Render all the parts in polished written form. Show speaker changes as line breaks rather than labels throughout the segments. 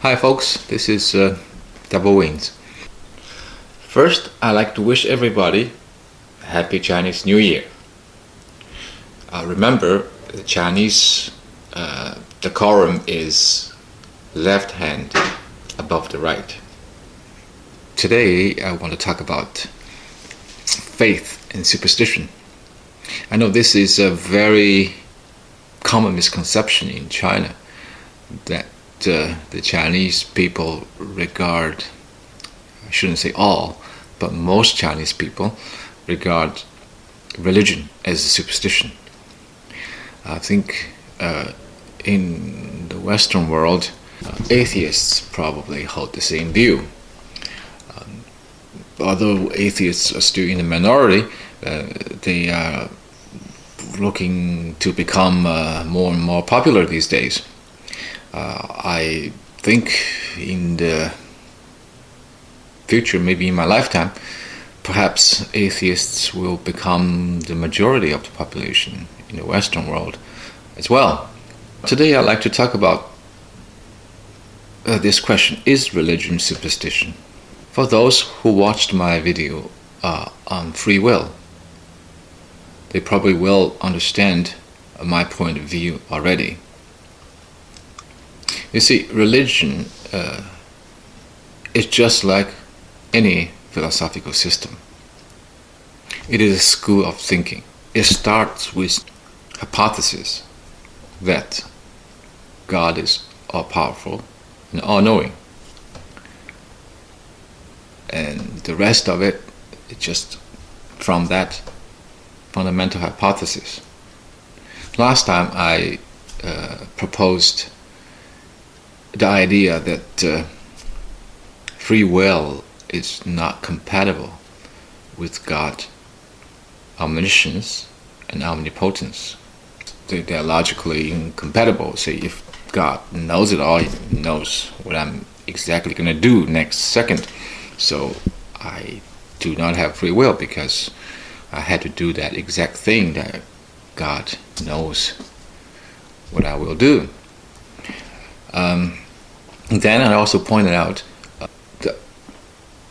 Hi folks, this is Double Wings. First, I'd like to wish everybody a happy Chinese New Year. Remember, the Chinese decorum is left hand above the right. Today, I want to talk about faith and superstition. I know this is a very common misconception in China that the Chinese people regard, I shouldn't say all, but most Chinese people regard religion as a superstition. I think in the Western world, atheists probably hold the same view. Although atheists are still in the minority, they are looking to become more and more popular these days. I think in the future, maybe in my lifetime, perhaps atheists will become the majority of the population in the Western world as well. Today I'd like to talk about this question: is religion superstition? For those who watched my video on free will, they probably will understand my point of view already. You see, religion is just like any philosophical system. It is a school of thinking. It starts with hypothesis that God is all-powerful and all-knowing. And the rest of it is just from that fundamental hypothesis. Last time I proposed the idea that free will is not compatible with God, omniscience, and omnipotence. They are logically incompatible. Say, if God knows it all, He knows what I'm exactly going to do next second. So I do not have free will because I had to do that exact thing that God knows what I will do. Then I also pointed out the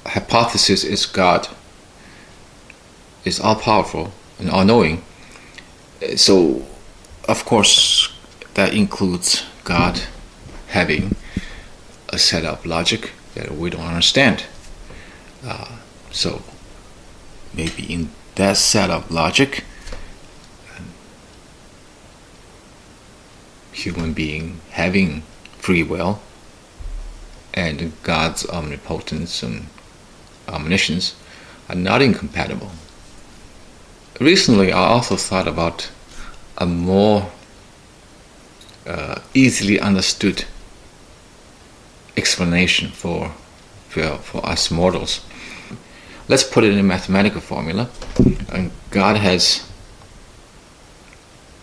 hypothesis is God is all-powerful and all-knowing. So, of course, that includes God having a set of logic that we don't understand. So, maybe in that set of logic, human being having free will and God's omnipotence and omniscience are not incompatible. Recently, I also thought about a more easily understood explanation for us mortals. Let's put it in a mathematical formula. And God has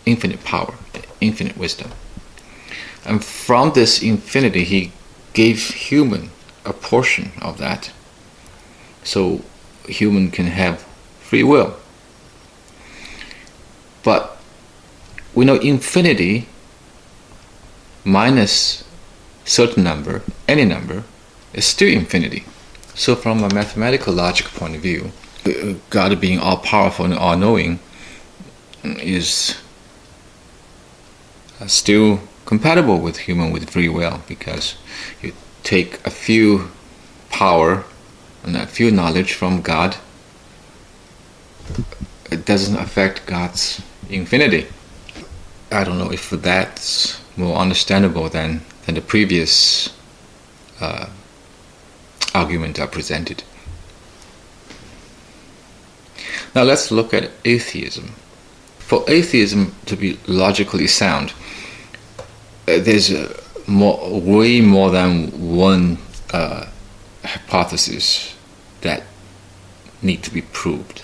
infinite power, infinite wisdom. And from this infinity, He gave human a portion of that, so human can have free will. But we know infinity minus certain number, any number, is still infinity. So from a mathematical logic point of view, God being all-powerful and all-knowing is still compatible with human with free will, because you take a few power and a few knowledge from God, it doesn't affect God's infinity. I don't know if that's more understandable than the previous argument I presented. Now let's look at atheism. For atheism to be logically sound, there's way more than one hypothesis that need to be proved.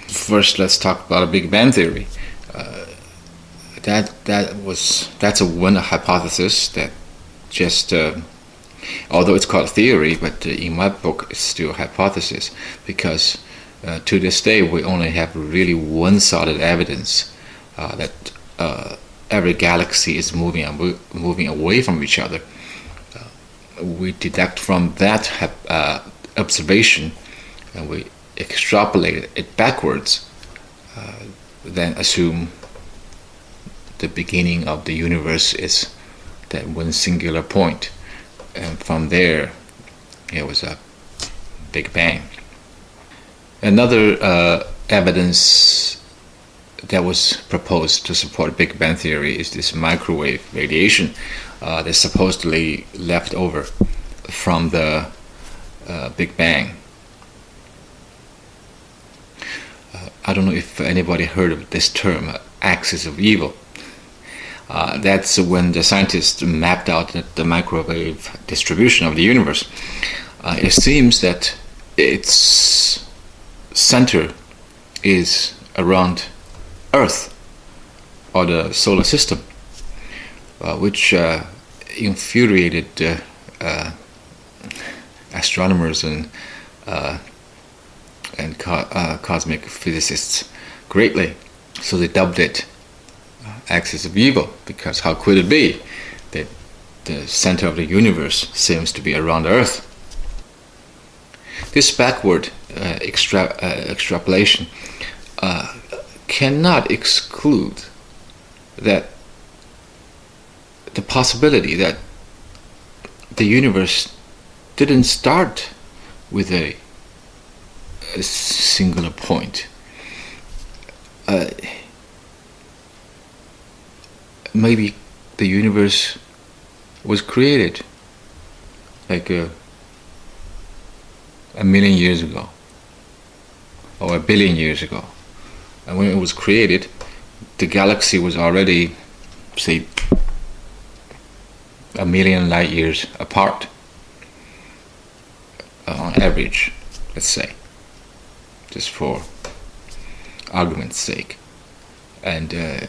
First, let's talk about a Big Bang theory. That's a one hypothesis that just although it's called a theory, but in my book it's still a hypothesis, because to this day we only have really one solid evidence that every galaxy is moving away from each other. we deduct from that observation, and we extrapolate it backwards, then assume the beginning of the universe is that one singular point, and from there it was a Big Bang. Another evidence that was proposed to support Big Bang theory is this microwave radiation that's supposedly left over from the Big Bang. I don't know if anybody heard of this term, axis of evil. That's when the scientists mapped out the microwave distribution of the universe. It seems that its center is around Earth, or the solar system, which infuriated astronomers and cosmic physicists greatly. So they dubbed it axis of evil, because how could it be that the center of the universe seems to be around Earth? This backward extrapolation cannot exclude that the possibility that the universe didn't start with a singular point. Maybe the universe was created like a million years ago, or a billion years ago. And when it was created, the galaxy was already, say, a million light years apart, on average, let's say, just for argument's sake. And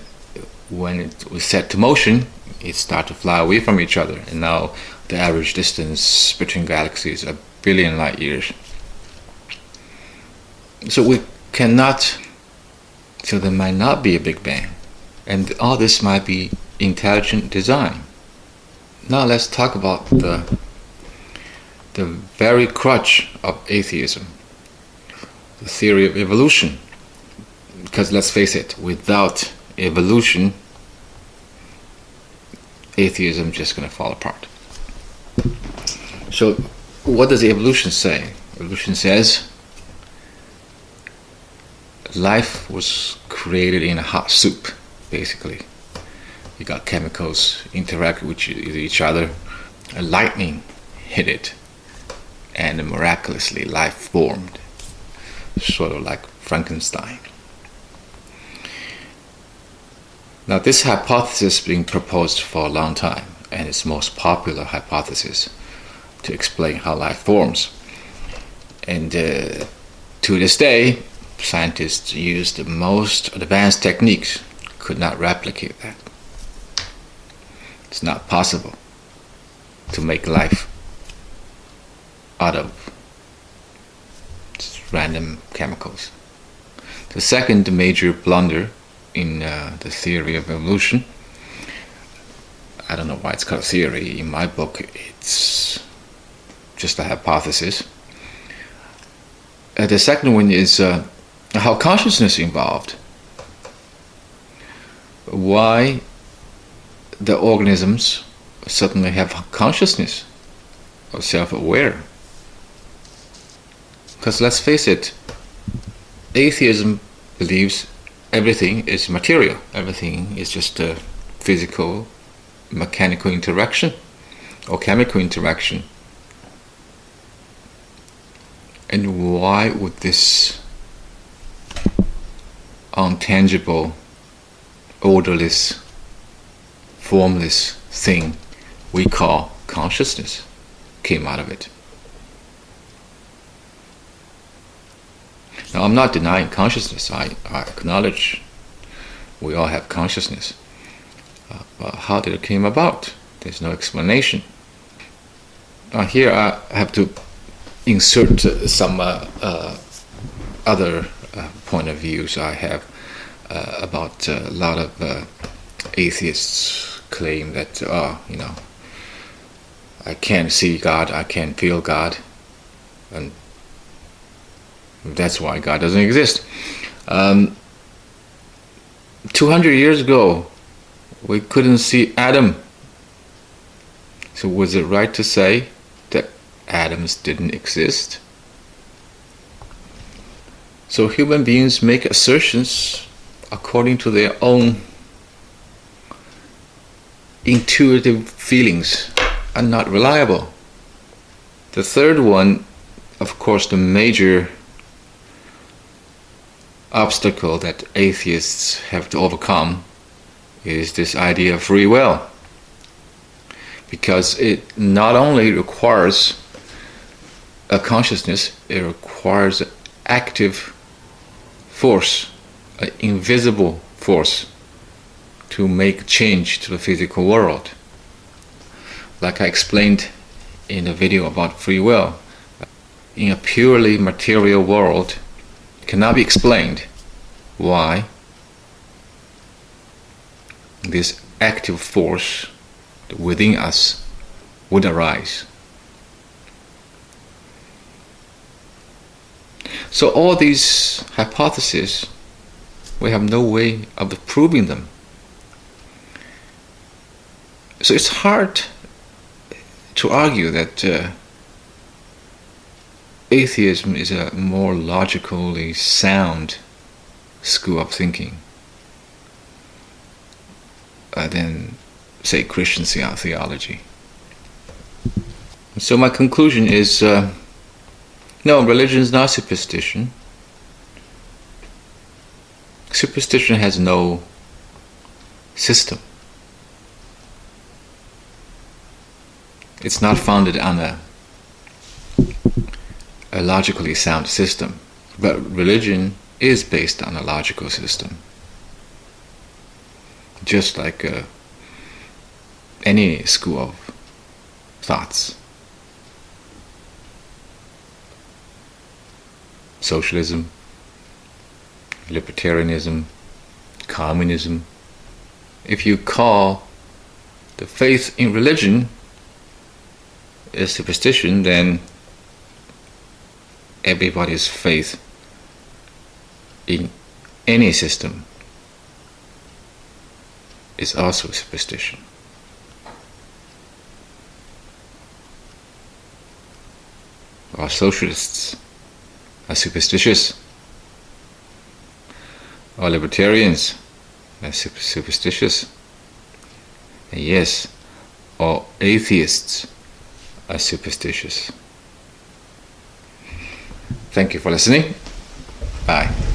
when it was set to motion, it started to fly away from each other, and now the average distance between galaxies is a billion light years. So we cannot, so there might not be a Big Bang, and all this might be intelligent design. Now let's talk about the very crutch of atheism, the theory of evolution. Because let's face it, without evolution, atheism is just going to fall apart. So what does evolution say? Evolution says life was created in a hot soup, basically. You got chemicals interact with each other, a lightning hit it, and miraculously life formed, sort of like Frankenstein. Now this hypothesis has been proposed for a long time, and it's the most popular hypothesis to explain how life forms. And to this day, scientists use the most advanced techniques, could not replicate that. It's not possible to make life out of just random chemicals. The second major blunder in the theory of evolution, I don't know why it's called theory. In my book, it's just a hypothesis. The second one is how consciousness involved. Why the organisms suddenly have consciousness or self-aware? Because let's face it, atheism believes everything is material. Everything is just a physical, mechanical interaction or chemical interaction. And why would this untangible, odorless, formless thing we call consciousness came out of it? Now, I'm not denying consciousness. I acknowledge we all have consciousness. But how did it came about? There's no explanation. Here I have to insert some other point of views I have about a lot of atheists claim that, I can't see God, I can't feel God, and that's why God doesn't exist. 200 years ago, we couldn't see Adam. So was it right to say that atoms didn't exist? So human beings make assertions according to their own intuitive feelings and not reliable. The third one, of course, the major obstacle that atheists have to overcome is this idea of free will, because it not only requires a consciousness, it requires an active force, an invisible force, to make change to the physical world. Like I explained in the video about free will, in a purely material world, it cannot be explained why this active force within us would arise. So all these hypotheses, we have no way of proving them. So it's hard to argue that atheism is a more logically sound school of thinking than, say, Christian theology. So my conclusion is, no, religion is not superstition. Superstition has no system. It's not founded on a logically sound system, but religion is based on a logical system. Just like any school of thoughts. Socialism, libertarianism, communism. If you call the faith in religion a superstition, then everybody's faith in any system is also a superstition. Or socialists are superstitious, or libertarians are superstitious, and yes, or atheists are superstitious. Thank you for listening. Bye.